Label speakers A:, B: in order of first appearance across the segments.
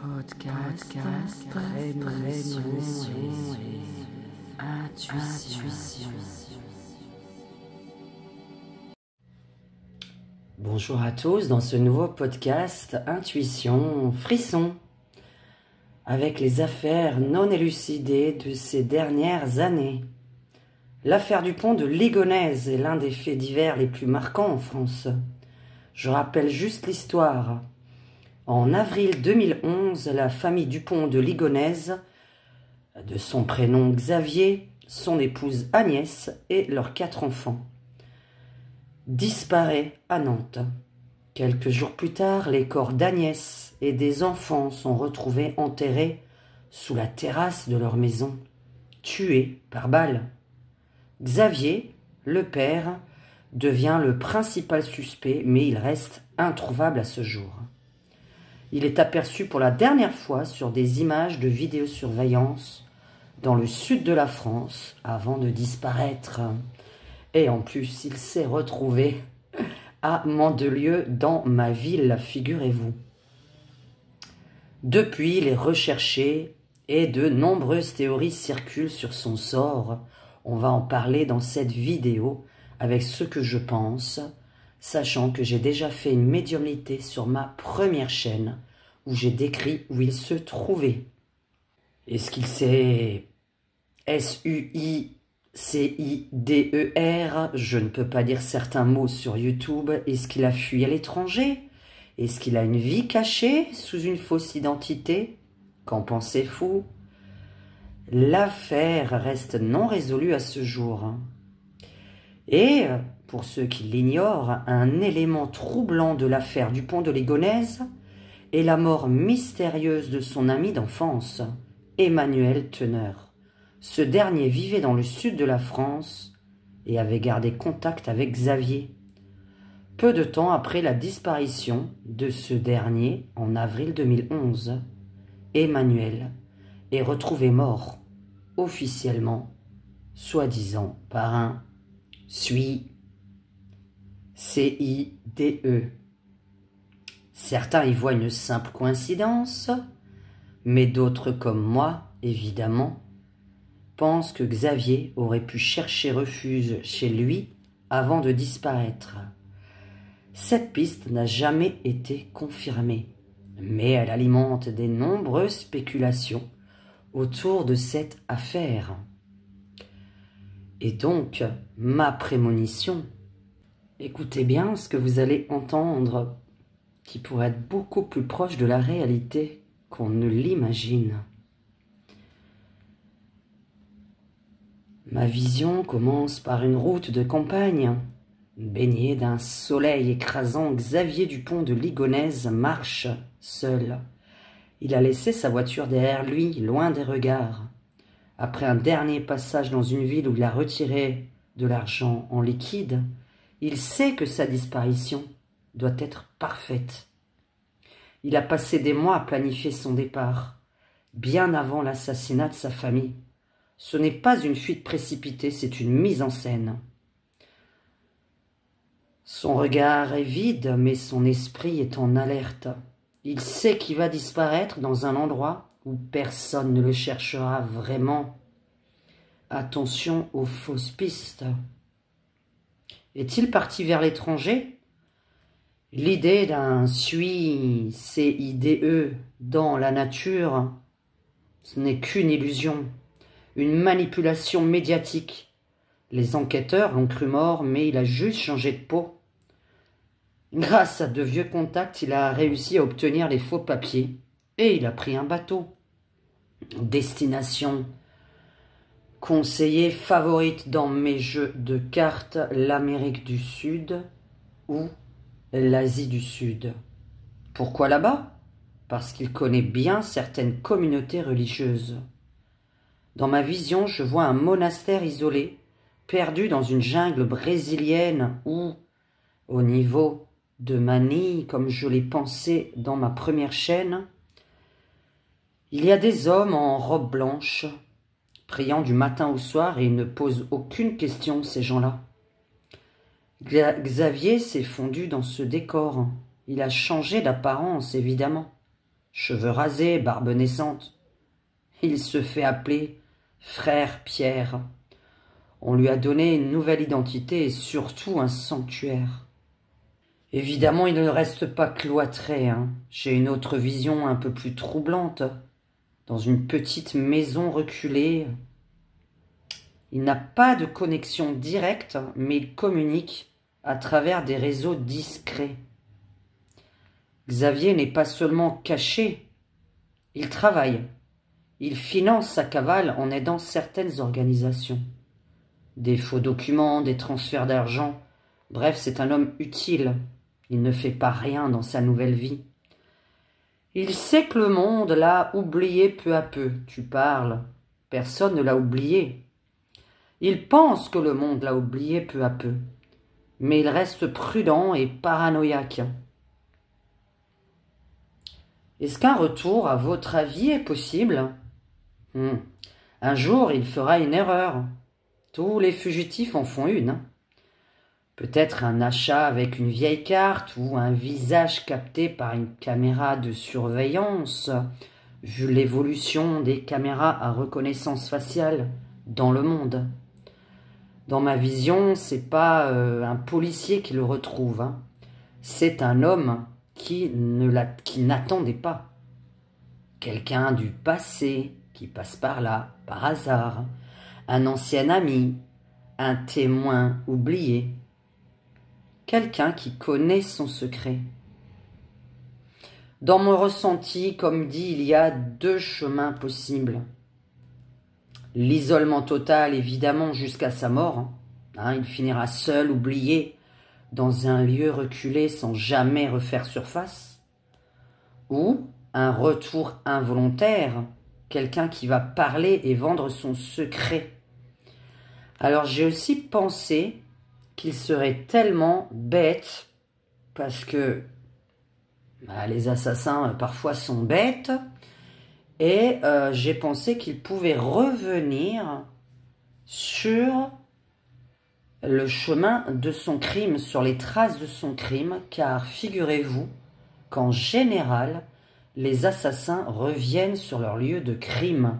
A: Podcast, prémonition et intuition. Bonjour à tous dans ce nouveau podcast Intuition Frisson, avec les affaires non élucidées de ces dernières années. L'affaire du pont de Ligonnès est l'un des faits divers les plus marquants en France. Je rappelle juste l'histoire. En avril 2011, la famille Dupont de Ligonnès, de son prénom Xavier, son épouse Agnès et leurs 4 enfants, disparaît à Nantes. Quelques jours plus tard, les corps d'Agnès et des enfants sont retrouvés enterrés sous la terrasse de leur maison, tués par balle. Xavier, le père, devient le principal suspect, mais il reste introuvable à ce jour. Il est aperçu pour la dernière fois sur des images de vidéosurveillance dans le sud de la France avant de disparaître. Et en plus, il s'est retrouvé à Mandelieu dans ma ville, figurez-vous. Depuis, il est recherché et de nombreuses théories circulent sur son sort. On va en parler dans cette vidéo avec ce que je pense, sachant que j'ai déjà fait une médiumnité sur ma première chaîne où j'ai décrit où il se trouvait. Est-ce qu'il s'est SUICIDER? Je ne peux pas dire certains mots sur YouTube. Est-ce qu'il a fui à l'étranger? Est-ce qu'il a une vie cachée sous une fausse identité? Qu'en pensez-vous? L'affaire reste non résolue à ce jour. Et, pour ceux qui l'ignorent, un élément troublant de l'affaire du pont de Ligonnès est la mort mystérieuse de son ami d'enfance, Emmanuel Teneur. Ce dernier vivait dans le sud de la France et avait gardé contact avec Xavier. Peu de temps après la disparition de ce dernier, en avril 2011, Emmanuel est retrouvé mort, officiellement, soi-disant par un CIDE. Certains y voient une simple coïncidence, mais d'autres comme moi, évidemment, pensent que Xavier aurait pu chercher refuge chez lui avant de disparaître. Cette piste n'a jamais été confirmée, mais elle alimente des nombreuses spéculations autour de cette affaire. Et donc, ma prémonition, écoutez bien ce que vous allez entendre, qui pourrait être beaucoup plus proche de la réalité qu'on ne l'imagine. Ma vision commence par une route de campagne. Baigné d'un soleil écrasant, Xavier Dupont de Ligonnès marche seul. Il a laissé sa voiture derrière lui, loin des regards. Après un dernier passage dans une ville où il a retiré de l'argent en liquide, il sait que sa disparition doit être parfaite. Il a passé des mois à planifier son départ, bien avant l'assassinat de sa famille. Ce n'est pas une fuite précipitée, c'est une mise en scène. Son regard est vide, mais son esprit est en alerte. Il sait qu'il va disparaître dans un endroit où personne ne le cherchera vraiment. Attention aux fausses pistes. Est-il parti vers l'étranger? L'idée d'un CIDE dans la nature, ce n'est qu'une illusion, une manipulation médiatique. Les enquêteurs l'ont cru mort, mais il a juste changé de peau. Grâce à de vieux contacts, il a réussi à obtenir les faux papiers et il a pris un bateau. Destination conseillée favorite dans mes jeux de cartes, l'Amérique du Sud ou l'Asie du Sud. Pourquoi là-bas? Parce qu'il connaît bien certaines communautés religieuses. Dans ma vision, je vois un monastère isolé, perdu dans une jungle brésilienne où, au niveau de Manille, comme je l'ai pensé dans ma première chaîne, il y a des hommes en robe blanche, priant du matin au soir et ils ne posent aucune question, ces gens-là. Xavier s'est fondu dans ce décor. Il a changé d'apparence, évidemment. cheveux rasés, barbe naissante. Il se fait appeler Frère Pierre. On lui a donné une nouvelle identité et surtout un sanctuaire. Évidemment, il ne reste pas cloîtré, hein. J'ai une autre vision un peu plus troublante. Dans une petite maison reculée. Il n'a pas de connexion directe, mais il communique à travers des réseaux discrets. Xavier n'est pas seulement caché, il travaille. Il finance sa cavale en aidant certaines organisations. Des faux documents, des transferts d'argent. Bref, c'est un homme utile. Il ne fait pas rien dans sa nouvelle vie. Il sait que le monde l'a oublié peu à peu. Tu parles. Personne ne l'a oublié. Il pense que le monde l'a oublié peu à peu. Mais il reste prudent et paranoïaque. Est-ce qu'un retour, à votre avis, est possible? Un jour, il fera une erreur. Tous les fugitifs en font une. Peut-être un achat avec une vieille carte ou un visage capté par une caméra de surveillance, vu l'évolution des caméras à reconnaissance faciale dans le monde. Dans ma vision, c'est pas un policier qui le retrouve, hein. C'est un homme qui n'attendait pas. Quelqu'un du passé qui passe par là, par hasard. Un ancien ami, un témoin oublié. Quelqu'un qui connaît son secret. Dans mon ressenti, comme dit, il y a deux chemins possibles. L'isolement total, évidemment, jusqu'à sa mort. Hein, il finira seul, oublié, dans un lieu reculé sans jamais refaire surface. Ou un retour involontaire, quelqu'un qui va parler et vendre son secret. Alors j'ai aussi pensé qu'il serait tellement bête, parce que les assassins parfois sont bêtes, et j'ai pensé qu'il pouvait revenir sur le chemin de son crime, sur les traces de son crime, car figurez-vous qu'en général, les assassins reviennent sur leur lieu de crime.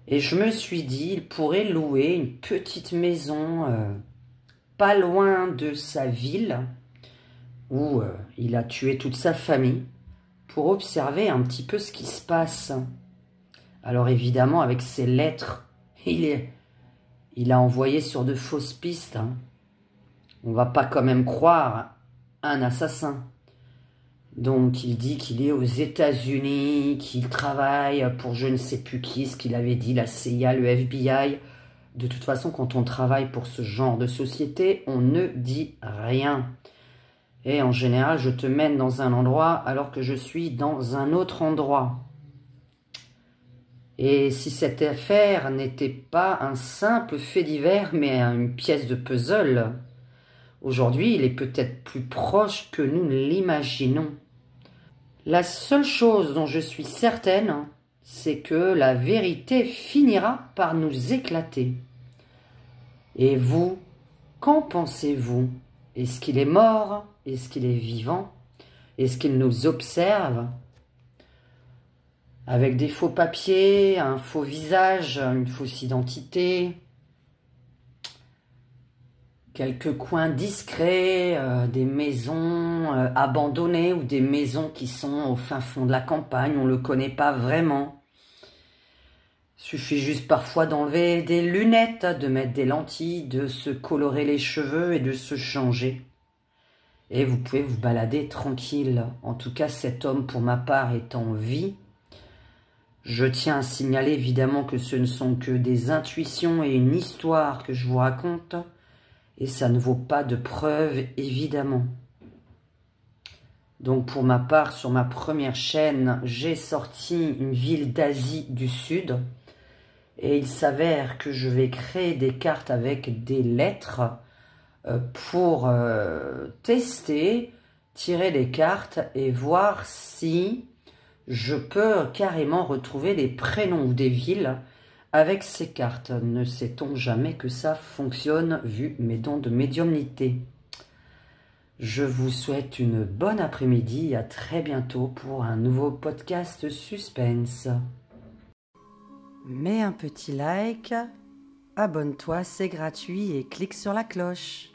A: Et je me suis dit, il pourrait louer une petite maison pas loin de sa ville, où il a tué toute sa famille, pour observer un petit peu ce qui se passe. Alors évidemment, avec ses lettres, il a envoyé sur de fausses pistes. Hein. On va pas quand même croire un assassin. Donc il dit qu'il est aux États-Unis, qu'il travaille pour je ne sais plus qui, ce qu'il avait dit, la CIA, le FBI. De toute façon, quand on travaille pour ce genre de société, on ne dit rien. Et en général, je te mène dans un endroit alors que je suis dans un autre endroit. Et si cette affaire n'était pas un simple fait divers, mais une pièce de puzzle, aujourd'hui, il est peut-être plus proche que nous l'imaginons. La seule chose dont je suis certaine, c'est que la vérité finira par nous éclater. Et vous, qu'en pensez-vous? Est-ce qu'il est mort? Est-ce qu'il est vivant? Est-ce qu'il nous observe? Avec des faux papiers, un faux visage, une fausse identité, quelques coins discrets, des maisons abandonnées ou des maisons qui sont au fin fond de la campagne, on ne le connaît pas vraiment. Suffit juste parfois d'enlever des lunettes, de mettre des lentilles, de se colorer les cheveux et de se changer. Et vous pouvez vous balader tranquille. En tout cas, cet homme, pour ma part, est en vie. Je tiens à signaler évidemment que ce ne sont que des intuitions et une histoire que je vous raconte. Et ça ne vaut pas de preuves, évidemment. Donc pour ma part, sur ma première chaîne, j'ai sorti une ville d'Asie du Sud. Et il s'avère que je vais créer des cartes avec des lettres pour tester, tirer les cartes et voir si je peux carrément retrouver des prénoms ou des villes avec ces cartes. Ne sait-on jamais que ça fonctionne vu mes dons de médiumnité. Je vous souhaite une bonne après-midi, à très bientôt pour un nouveau podcast suspense. Mets un petit like, abonne-toi, c'est gratuit et clique sur la cloche.